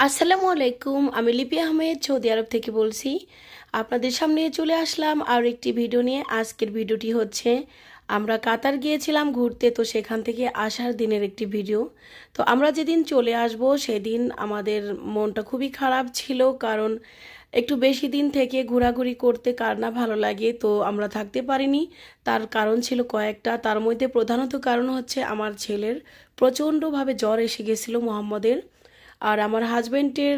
আসসালামু আলাইকুম। আমি লিপি আহমেদ সৌদি আরব থেকে বলছি। আপনাদের সামনে চলে আসলাম আর একটি ভিডিও নিয়ে। আজকের ভিডিওটি হচ্ছে আমরা কাতার গিয়েছিলাম ঘুরতে, তো সেখান থেকে আসার দিনের একটি ভিডিও। তো আমরা যেদিন চলে আসব সেদিন আমাদের মনটা খুবই খারাপ ছিল, কারণ একটু বেশি দিন থেকে ঘোরাঘুরি করতে কার না ভালো লাগে। তো আমরা থাকতে পারিনি, তার কারণ ছিল কয়েকটা। তার মধ্যে প্রধানত কারণ হচ্ছে আমার ছেলের প্রচণ্ডভাবে জ্বর এসে গেছিলো মোহাম্মদের। আর আমার হাজবেন্ডের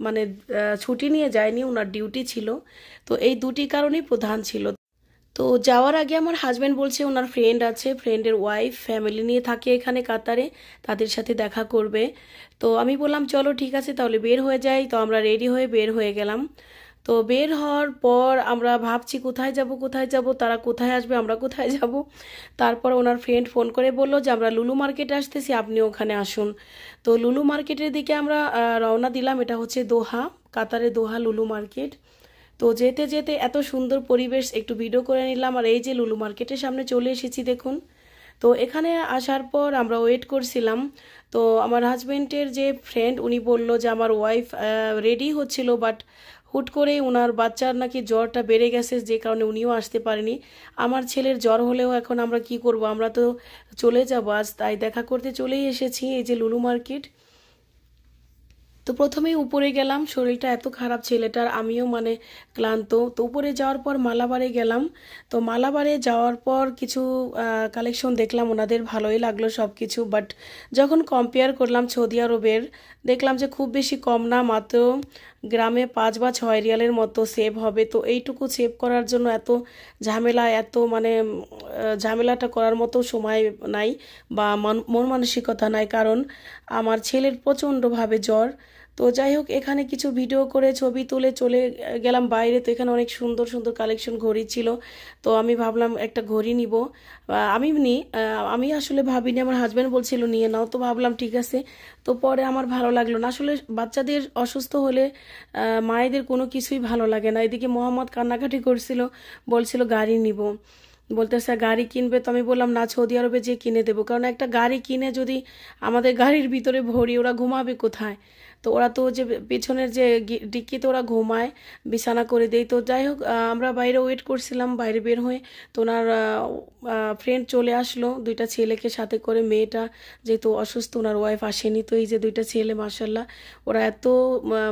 মানে ছুটি নিয়ে যায়নি, ওনার ডিউটি ছিল। তো এই দুটি কারণেই প্রধান ছিল। তো যাওয়ার আগে আমার হাজবেন্ড বলছে ওনার ফ্রেন্ড আছে, ফ্রেন্ডের ওয়াইফ ফ্যামিলি নিয়ে থাকে এখানে কাতারে, তাদের সাথে দেখা করবে। তো আমি বললাম চলো ঠিক আছে তাহলে বের হয়ে যাই। তো আমরা রেডি হয়ে বের হয়ে গেলাম। তো বের হওয়ার পর আমরা ভাবছি কোথায় যাব কোথায় যাব, তারা কোথায় আসবে আমরা কোথায় যাব। তারপর ওনার ফ্রেন্ড ফোন করে বলল যে আমরা লুলু মার্কেটে আসতেছি, আপনি ওখানে আসুন। তো লুলু মার্কেটের দিকে আমরা রওনা দিলাম। এটা হচ্ছে দোহা, কাতারে দোহা লুলু মার্কেট। তো যেতে যেতে এত সুন্দর পরিবেশ, একটু ভিডিও করে নিলাম। আর এই যে লুলু মার্কেটের সামনে চলে এসেছি দেখুন। তো এখানে আসার পর আমরা ওয়েট করছিলাম। তো আমার হাজবেন্ডের যে ফ্রেন্ড উনি বলল যে আমার ওয়াইফ রেডি হচ্ছিল, বাট হুট করে ওনার বাচ্চার নাকি জ্বরটা বেড়ে গেছে, যে কারণে উনিও আসতে পারেনি। আমার ছেলের জ্বর হলেও এখন আমরা কি করব, আমরা তো চলে যাবো আজ, তাই দেখা করতে চলেই এসেছি এই যে লুলু মার্কেট। তো প্রথমেই উপরে গেলাম, শরীরটা এত খারাপ ছেলেটার, আমিও মানে ক্লান্ত। তো উপরে যাওয়ার পর মালাবারে গেলাম। তো মালাবারে যাওয়ার পর কিছু কালেকশন দেখলাম, ওনাদের ভালোই লাগলো সব কিছু। বাট যখন কম্পেয়ার করলাম সৌদি আরবের, দেখলাম যে খুব বেশি কম না, মাত্র গ্রামে 5 বা 6 রিয়ালের মতো সেভ হবে। তো এইটুকু সেভ করার জন্য এত ঝামেলা, এত মানে ঝামেলাটা করার মতো সময় নাই বা মন মানসিকতা নাই, কারণ আমার ছেলের প্রচণ্ডভাবে জ্বর। তো যাই হোক, এখানে কিছু ভিডিও করে ছবি তুলে চলে গেলাম বাইরে। তো এখানে অনেক সুন্দর সুন্দর কালেকশন ঘড়ি ছিল। তো আমি ভাবলাম একটা ঘড়ি নিব। আমি আসলে ভাবিনি, আমার হাজব্যান্ড বলছিল নিয়ে নাও, তো ভাবলাম ঠিক আছে। তো পরে আমার ভালো লাগলো না। আসলে বাচ্চাদের অসুস্থ হলে মায়েদের কোনো কিছুই ভালো লাগে না। এদিকে মোহাম্মদ কান্নাকাটি করছিল, বলছিল গাড়ি নিব, বলতেছে গাড়ি কিনবে। তো আমি বললাম না, সৌদি আরবে যে কিনে দেবো, কারণ একটা গাড়ি কিনে যদি আমাদের গাড়ির ভিতরে ভরি, ওরা ঘুমাবে কোথায়? তো ওরা তো যে পিছনের যে ডিক্কিতে ওরা ঘুমায়, বিছানা করে দেয়। তো যাই হোক, আমরা বাইরে ওয়েট করছিলাম, বাইরে বের হয়ে। তো ওনার ফ্রেন্ড চলে আসলো দুইটা ছেলেকে সাথে করে। মেয়েটা যেহেতু অসুস্থ, ওনার ওয়াইফ আসেনি। তো এই যে দুইটা ছেলে মাশাল্লাহ, ওরা এত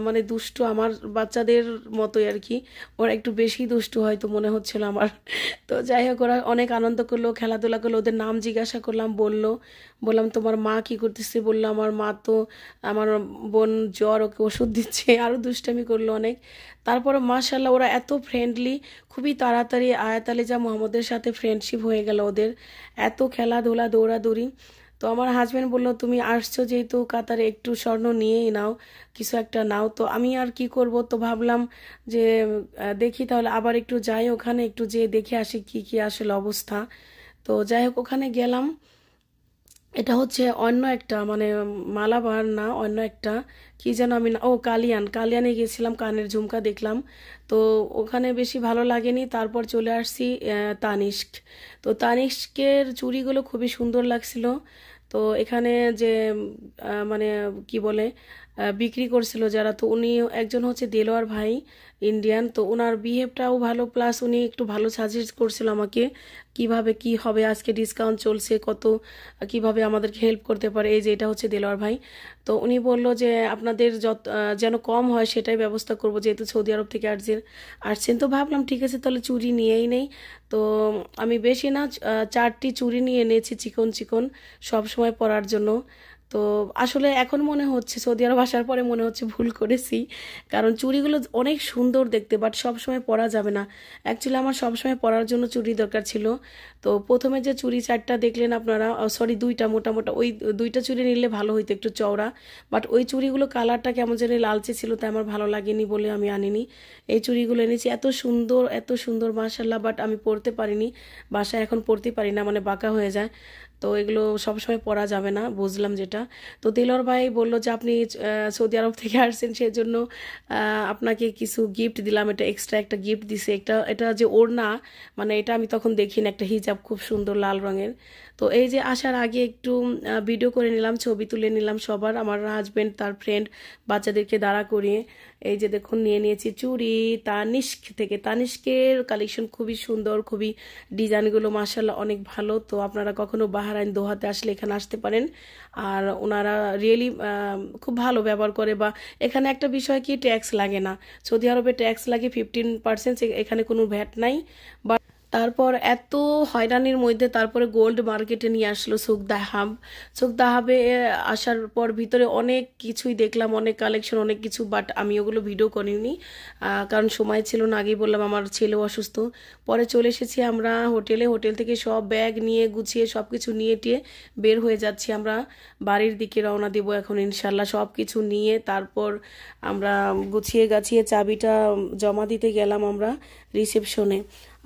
মানে দুষ্টু, আমার বাচ্চাদের মতোই আর কি। ওরা একটু বেশি দুষ্টু হয়তো মনে হচ্ছিল আমার। তো যাই হোক, ওরা অনেক আনন্দ করলো, খেলাধুলা করলো। ওদের নাম জিজ্ঞাসা করলাম, বললাম তোমার মা কি করতেছে? বললো আমার মা তো, আমার বোন জ্বর, ওকে ওষুধ দিচ্ছে। আরও দুষ্টামি করলো অনেক। তারপরে মাশাল্লাহ ওরা এত ফ্রেন্ডলি, খুবই তাড়াতাড়ি আয়াত আলিজা মোহাম্মদের সাথে ফ্রেন্ডশিপ হয়ে গেল ওদের। এত খেলাধুলা, দৌড়াদৌড়ি। তো আমার হাজব্যান্ড বললো তুমি আসছো যেহেতু কাতারে, একটু স্বর্ণ নিয়েই নাও, কিছু একটা নাও। তো আমি আর কি করব, তো ভাবলাম যে দেখি তাহলে আবার একটু যাই ওখানে, একটু যেয়ে দেখে আসি কি কি আসলে অবস্থা। তো যাই হোক, ওখানে গেলাম। এটা হচ্ছে অন্য একটা মানে মালাবার না, অন্য একটা কি যেন, আমি ও কালিয়ানে গেছিলাম, কানের ঝুমকা দেখলাম। তো ওখানে বেশি ভালো লাগেনি, তারপর চলে আসছি তানিস্ক। তো তানিস্কের চুড়িগুলো খুবই সুন্দর লাগছিল। তো এখানে যে মানে কি বলে বিক্রি করছিল যারা, তো উনি একজন হচ্ছে দেলোয়ার ভাই, ইন্ডিয়ান। তো ওনার বিহেভটাও ভালো, প্লাস উনি একটু ভালো সাজেস্ট করছিল আমাকে কিভাবে কি হবে, আজকে ডিসকাউন্ট চলছে কত, কিভাবে আমাদেরকে হেল্প করতে পারে। এই যে এটা হচ্ছে দেলোয়ার ভাই। তো উনি বলল যে আপনাদের যেন কম হয় সেটাই ব্যবস্থা করব, যেহেতু সৌদি আরব থেকে আসছেন। তো ভাবলাম ঠিক আছে তাহলে চুড়ি নিয়েই নেই। তো আমি বেশি না 4টি চুড়ি নিয়ে এনেছি, চিকন চিকন, সব সময় পরার জন্য। তো আসলে এখন মনে হচ্ছে, সৌদি আরব আসার পরে মনে হচ্ছে ভুল করেছি, কারণ চুড়িগুলো অনেক সুন্দর দেখতে, বাট সবসময় পরা যাবে না। অ্যাকচুয়ালি আমার সবসময় পরার জন্য চুড়ি দরকার ছিল। তো প্রথমে যে চুড়ি 4টা দেখলেন আপনারা, সরি 2টা, মোটা মোটা, ওই 2টা চুড়ি নিলে ভালো হইতো, একটু চওড়া। বাট ওই চুড়িগুলো কালারটা কেমন জানি লালচে ছিল, তাই আমার ভালো লাগেনি বলে আমি আনিনি। এই চুড়িগুলো এনেছি, এত সুন্দর এত সুন্দর মাশাল্লাহ, বাট আমি পরতে পারিনি, বাসায় এখন পরতে পারি না, মানে বাঁকা হয়ে যায়। তো এগুলো সবসময় পরা যাবে না, বুঝলাম যেটা। তো দিলর ভাই বলল যে আপনি সৌদি আরব থেকে আসছেন, সেজন্য আপনাকে কিছু গিফট দিলাম। এটা এক্সট্রা একটা গিফট দিছে। এটা যে ওড়না, মানে এটা আমি তখন দেখিনি, একটা হিজাব খুব সুন্দর লাল রঙের। তো এই যে আসার আগে একটু ভিডিও করে নিলাম, ছবি তুলে নিলাম সবার, আমার হাজবেন্ড, তার ফ্রেন্ড, বাচ্চাদেরকে দাঁড়া করিয়ে। এই যে দেখুন নিয়ে নিয়েছি চুড়ি তানিস্ক থেকে। তানিস্কের কালেকশন খুবই সুন্দর, খুবই ডিজাইনগুলো মাশাআল্লাহ অনেক ভালো। তো আপনারা কখনো বাহরাইন দোহাতে আসলে এখানে আসতে পারেন। আর ওনারা রিয়েলি খুব ভালো ব্যবহার করে। বা এখানে একটা বিষয় কি, ট্যাক্স লাগে না। সৌদি আরবে ট্যাক্স লাগে 15%, এখানে কোনো ভ্যাট নাই। তারপর এত হয়রানির মধ্যে তারপরে গোল্ড মার্কেটে নিয়ে আসলো সুখ দাহাবে আসার পর ভিতরে অনেক কিছুই দেখলাম, অনেক কালেকশন, অনেক কিছু। বাট আমি ওগুলো ভিডিও করিনি, কারণ সময় ছিল না। আগেই বললাম আমার ছেলেও অসুস্থ। পরে চলে এসেছি আমরা হোটেল থেকে সব ব্যাগ নিয়ে গুছিয়ে সব কিছু নিয়ে টিয়ে বের হয়ে যাচ্ছি। আমরা বাড়ির দিকে রওনা দেব এখন ইনশাল্লাহ। সব কিছু নিয়ে তারপর আমরা গুছিয়ে গাছিয়ে চাবিটা জমা দিতে গেলাম আমরা রিসেপশনে।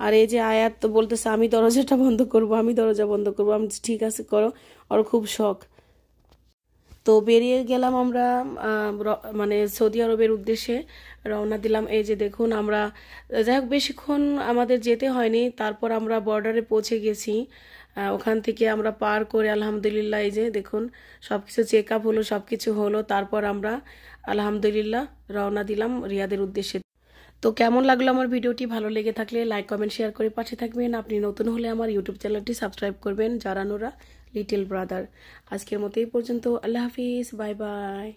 আর এই যে আয়াত তো বলতেছে আমি দরজা বন্ধ করব। আমি ঠিক আছে করো, ওর খুব শখ। তো বেরিয়ে গেলাম আমরা, মানে সৌদি আরবের উদ্দেশ্যে রওনা দিলাম। এই যে দেখুন আমরা, যাই হোক বেশিক্ষণ আমাদের যেতে হয়নি। তারপর আমরা বর্ডারে পৌঁছে গেছি। ওখান থেকে আমরা পার করে আলহামদুলিল্লাহ এই যে দেখুন সবকিছু চেক আপ হলো, সবকিছু হলো। তারপর আমরা আলহামদুলিল্লাহ রওনা দিলাম রিয়াদের উদ্দেশ্যে। তো কেমন লাগলো আমার ভিডিওটি? ভালো লেগে থাকলে লাইক কমেন্ট শেয়ার করে পাশে থাকবেন। আপনি নতুন হলে আমার ইউটিউব চ্যানেলটি সাবস্ক্রাইব করবেন, জারানুরা লিটল ব্রাদার। আজকের মতো এই পর্যন্ত। আল্লাহ হাফিজ, বাই বাই।